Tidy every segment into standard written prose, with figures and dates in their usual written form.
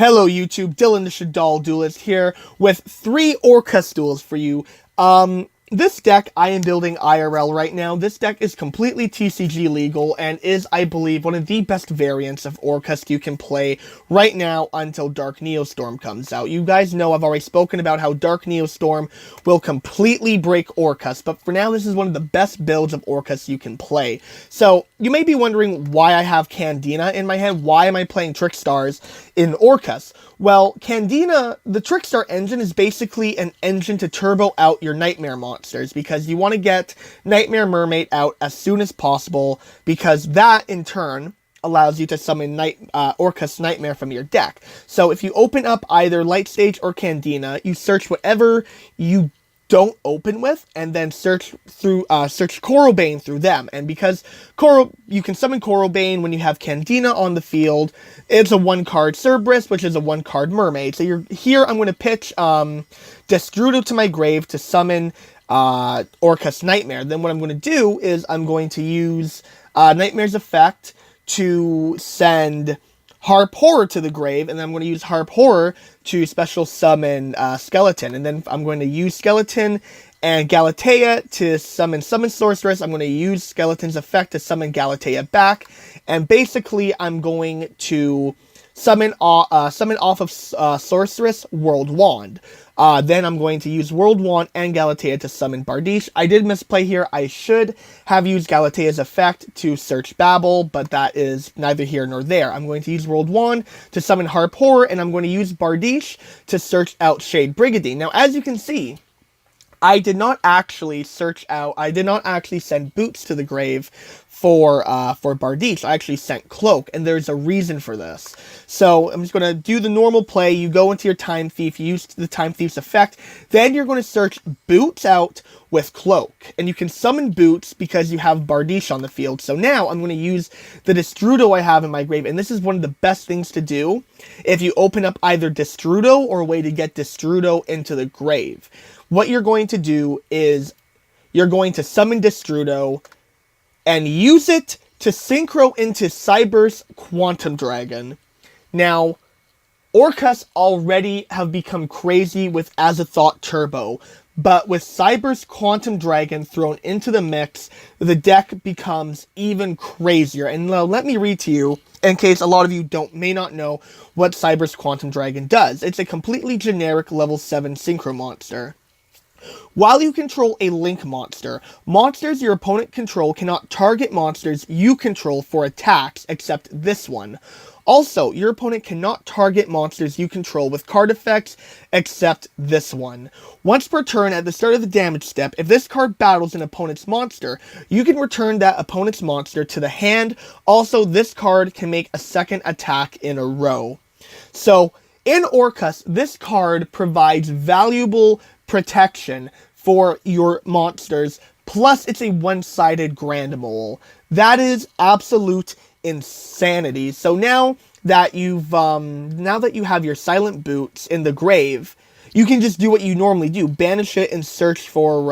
Hello YouTube, Dylan the Shadal Duelist here with 3 Orcust duels for you. This deck I am building IRL right now. This deck is completely TCG legal and is, I believe, one of the best variants of Orcust you can play right now until Dark Neostorm comes out. You guys know I've already spoken about how Dark Neostorm will completely break Orcust, but for now this is one of the best builds of Orcust you can play. So, you may be wondering why I have Candina in my hand. Why am I playing Trickstars in Orcust? Well, Candina, the Trickstar engine, is basically an engine to turbo out your Nightmare monsters, because you want to get Nightmare Mermaid out as soon as possible, because that, in turn, allows you to summon Orcust Nightmare from your deck. So if you open up either Light Stage or Candina, you search whatever you don't open with, and then search Corobane through them. And because you can summon Corobane when you have Candina on the field, it's a 1-card Cerberus, which is a 1-card Mermaid. So here I'm going to pitch Destrudo to my grave to summon Orcust Nightmare. Then what I'm going to do is I'm going to use Nightmare's effect to send Harp Horror to the grave, and then I'm going to use Harp Horror to special summon Skeleton, and then I'm going to use Skeleton and Galatea to summon Sorceress. I'm going to use Skeleton's effect to summon Galatea back, and basically I'm going to summon off of Sorceress World Wand. Then I'm going to use World Wand and Galatea to summon Bardiche. I did misplay here. I should have used Galatea's effect to search Babel, but that is neither here nor there. I'm going to use World Wand to summon Harp Horror, and I'm going to use Bardiche to search out Shade Brigandine. Now, as you can see, I did not actually send Boots to the grave for Bardiche. I actually sent Cloak, and there's a reason for this. So, I'm just going to do the normal play. You go into your Time Thief, you use the Time Thief's effect, then you're going to search Boots out with Cloak. And you can summon Boots because you have Bardiche on the field. So now, I'm going to use the Destrudo I have in my grave, and this is one of the best things to do if you open up either Destrudo or a way to get Destrudo into the grave. What you're going to do is, you're going to summon Destrudo and use it to synchro into Cyber's Quantum Dragon. Now, Orcust already have become crazy with Azathoth Turbo, but with Cyber's Quantum Dragon thrown into the mix, the deck becomes even crazier. And let me read to you, in case a lot of you may not know what Cyber's Quantum Dragon does. It's a completely generic level 7 synchro monster. While you control a Link monster, monsters your opponent control cannot target monsters you control for attacks except this one. Also, your opponent cannot target monsters you control with card effects except this one. Once per turn at the start of the damage step, if this card battles an opponent's monster, you can return that opponent's monster to the hand. Also, this card can make a second attack in a row. So, in Orcust, this card provides valuable protection for your monsters, plus it's a one-sided Grand Mole. That is absolute insanity. So now that you have your Silent Boots in the grave, you can just do what you normally do, banish it and search for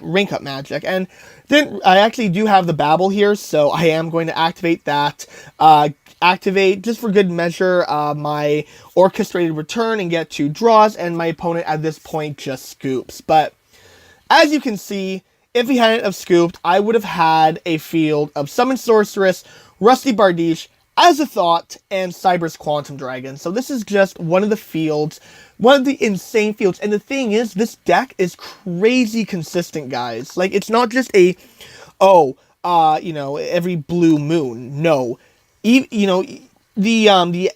rank up magic. And then I actually do have the Babel here, so I am going to activate that. Activate, just for good measure, my Orchestrated Return and get 2 draws, and my opponent at this point just scoops. But as you can see, if he hadn't have scooped, I would have had a field of Summon Sorceress, Rusty Bardiche, Azathoth, and Cyber's Quantum Dragon. So this is just one of the fields, one of the insane fields. And the thing is, this deck is crazy consistent, guys. Like, it's not just a, every blue moon. No. The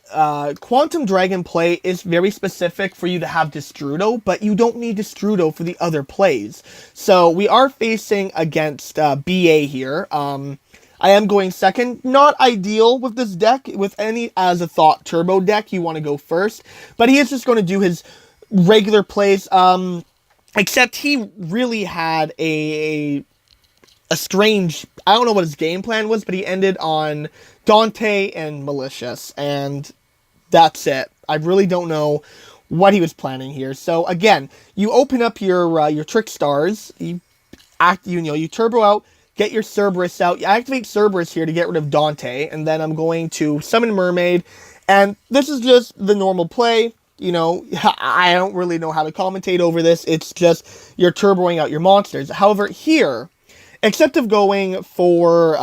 Quantum Dragon play is very specific for you to have Destrudo, but you don't need Destrudo for the other plays. So, we are facing against BA here. I am going second. Not ideal with this deck. With any Azathoth Turbo deck, you want to go first. But he is just going to do his regular plays. Except he really had a strange, I don't know what his game plan was, but he ended on Dante and Malicious, and that's it. I really don't know what he was planning here. So again, you open up your Trickstars, you turbo out, get your Cerberus out. You activate Cerberus here to get rid of Dante, and then I'm going to summon Mermaid And this is just the normal play. You know, I don't really know how to commentate over this. It's just you're turboing out your monsters. However, here, except of going for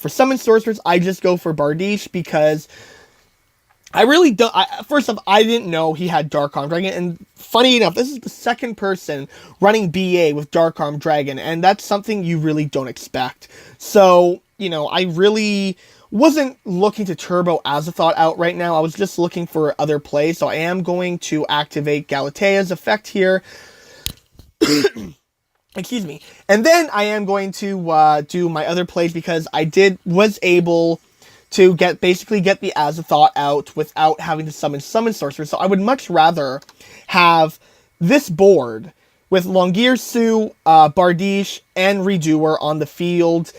summon sorcerers, I just go for Bardiche because I really don't. First off, I didn't know he had Dark Arm Dragon, and funny enough, this is the second person running BA with Dark Arm Dragon, and that's something you really don't expect. So, you know, I really wasn't looking to turbo Azathoth out right now. I was just looking for other plays, so I am going to activate Galatea's effect here. Excuse me. And then I am going to do my other plays because I was able to basically get the Azathoth out without having to summon sorcerers. So I would much rather have this board with Longirsu, Bardiche, and Redoer on the field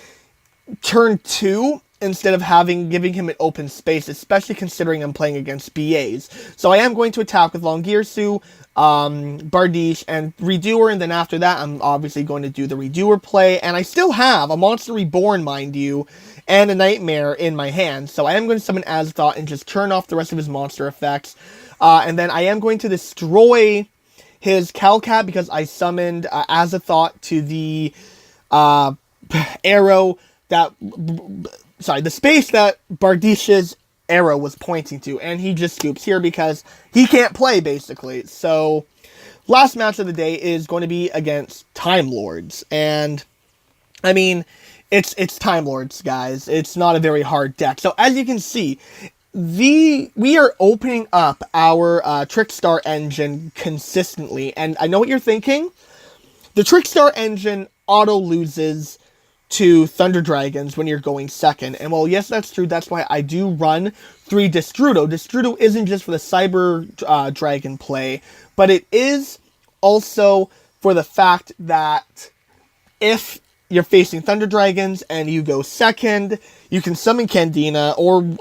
turn 2 instead of giving him an open space, especially considering I'm playing against BAs. So I am going to attack with Longirsu, Bardiche, and Redoer, and then after that, I'm obviously going to do the Redoer play, and I still have a Monster Reborn, mind you, and a Nightmare in my hand, so I am going to summon Azathoth and just turn off the rest of his monster effects, and then I am going to destroy his Calcat because I summoned Azathoth to the arrow that, the space that Bardiche's arrow was pointing to, and he just scoops here because he can't play, basically. So, last match of the day is going to be against Timelords, and, I mean, it's Timelords, guys. It's not a very hard deck. So, as you can see, we are opening up our Trickstar engine consistently, and I know what you're thinking. The Trickstar engine auto-loses to Thunder Dragons when you're going second. And well, yes, that's true. That's why I do run 3 Destrudo. Destrudo isn't just for the Cyber Dragon play, but it is also for the fact that if you're facing Thunder Dragons and you go second, you can summon Candina or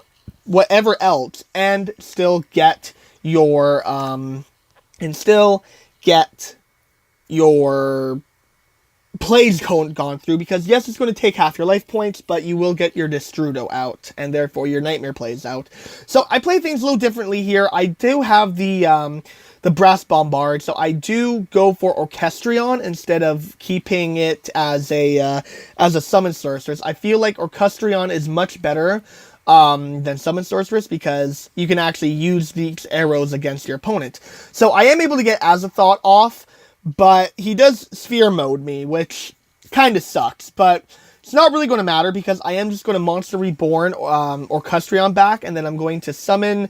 whatever else and still get your plays gone through, because yes, it's going to take half your life points, but you will get your Destrudo out, and therefore your Nightmare plays out. So I play things a little differently here. I do have the Brass Bombard, so I do go for Orchestrion instead of keeping it as a Summon Sorceress. I feel like Orchestrion is much better than Summon Sorceress because you can actually use these arrows against your opponent. So I am able to get Azathoth off, but he does Sphere Mode me, which kind of sucks, but it's not really going to matter because I am just going to Monster Reborn Orchestrion back, and then I'm going to summon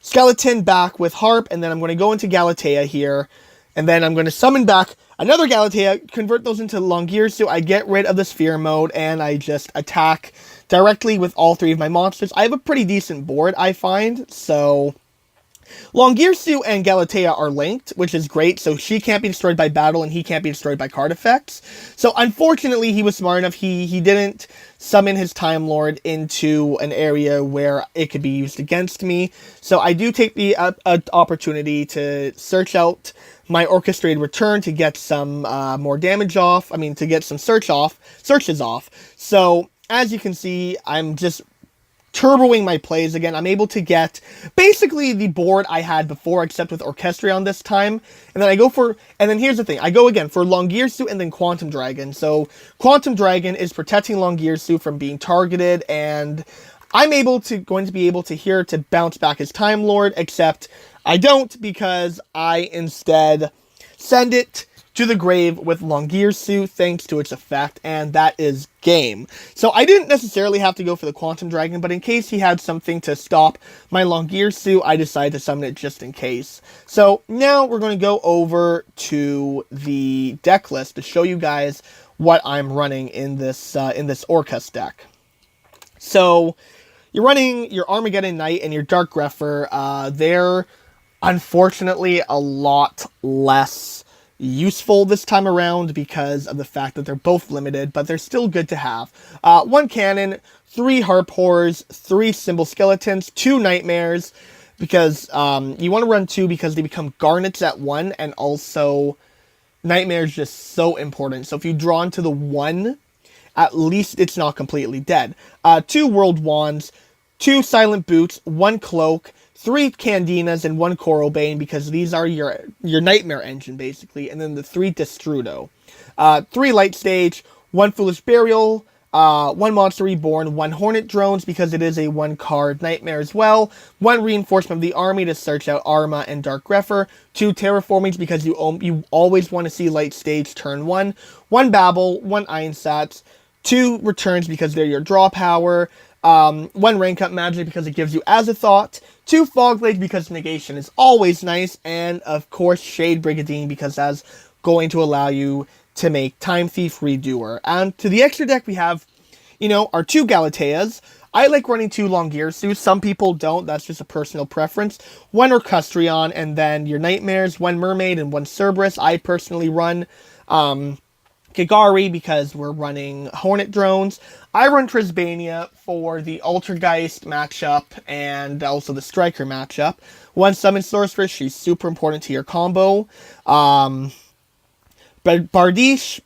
Skeleton back with Harp, and then I'm going to go into Galatea here, and then I'm going to summon back another Galatea, convert those into Longirsu, I get rid of the Sphere Mode, and I just attack directly with all 3 of my monsters. I have a pretty decent board, I find, so Longirsu and Galatea are linked, which is great, so she can't be destroyed by battle and he can't be destroyed by card effects. So unfortunately, he was smart enough, he didn't summon his Time Lord into an area where it could be used against me. So I do take the opportunity to search out my Orchestrated Return to get some more damage off, to get some searches off. So as you can see, I'm just turboing my plays again. I'm able to get basically the board I had before, except with Orchestrion this time. And then and then here's the thing, I go again for Longirsu and then Quantum Dragon. So Quantum Dragon is protecting Longirsu from being targeted, and I'm going to be able to here to bounce back his Time Lord, except I don't, because I instead send it to the grave with Longirsu thanks to its effect, and that is game. So I didn't necessarily have to go for the Quantum Dragon, but in case he had something to stop my Longirsu, I decided to summon it just in case. So now we're going to go over to the deck list to show you guys what I'm running in this Orcust deck. So you're running your Armageddon Knight and your Dark Grepher. They're unfortunately a lot less useful this time around because of the fact that they're both limited, but they're still good to have. 1 cannon, 3 harp horrors, 3 symbol skeletons, 2 nightmares, because you want to run 2 because they become garnets at 1, and also nightmare is just so important. So if you draw into the 1, at least it's not completely dead. 2 world wands, 2 Silent Boots, 1 Cloak, 3 Candinas, and 1 Coral Bane, because these are your Nightmare engine, basically, and then the 3 Destrudo. 3 Light Stage, 1 Foolish Burial, 1 Monster Reborn, 1 Hornet Drones, because it is a 1-card Nightmare as well, 1 Reinforcement of the Army to search out Arma and Dark Grepher, 2 Terraformings, because you always want to see Light Stage turn 1, 1 Babel, 1 Iron Sats, 2 Returns, because they're your draw power, 1 Rank Up Magic, because it gives you Azathoth, 2 Fogblade, because negation is always nice, and of course Shade Brigandine, because that's going to allow you to make Time Thief Redoer. And to the extra deck we have, our 2 Galateas. I like running 2 Longirsu. Some people don't. That's just a personal preference. 1 Orcustrion, and then your Nightmares, 1 Mermaid, and 1 Cerberus. I personally run Kigari because we're running Hornet Drones. I run Trisbania for the Altergeist matchup and also the Striker matchup. 1 Summon Sorceress. She's super important to your combo. But Bardiche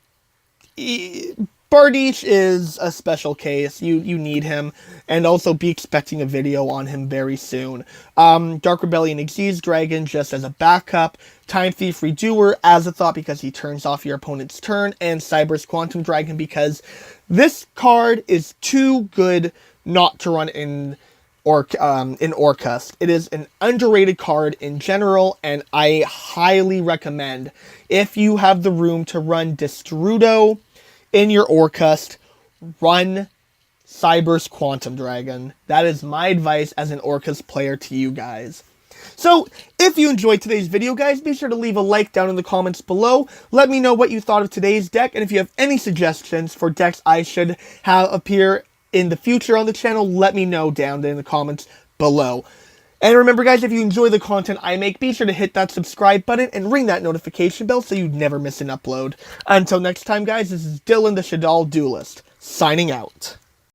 is a special case. You need him, and also be expecting a video on him very soon. Dark Rebellion Xyz Dragon just as a backup. Time Thief Redoer, Azathoth because he turns off your opponent's turn, and Cyber's Quantum Dragon because this card is too good not to run in Orcust. It is an underrated card in general, and I highly recommend, if you have the room to run Destrudo in your Orcust, run Cyber's Quantum Dragon. That is my advice as an Orcust player to you guys. So, if you enjoyed today's video, guys, be sure to leave a like down in the comments below. Let me know what you thought of today's deck, and if you have any suggestions for decks I should have appear in the future on the channel, let me know down in the comments below. And remember, guys, if you enjoy the content I make, be sure to hit that subscribe button and ring that notification bell so you never miss an upload. Until next time, guys, this is Dylan the Shadal Duelist, signing out.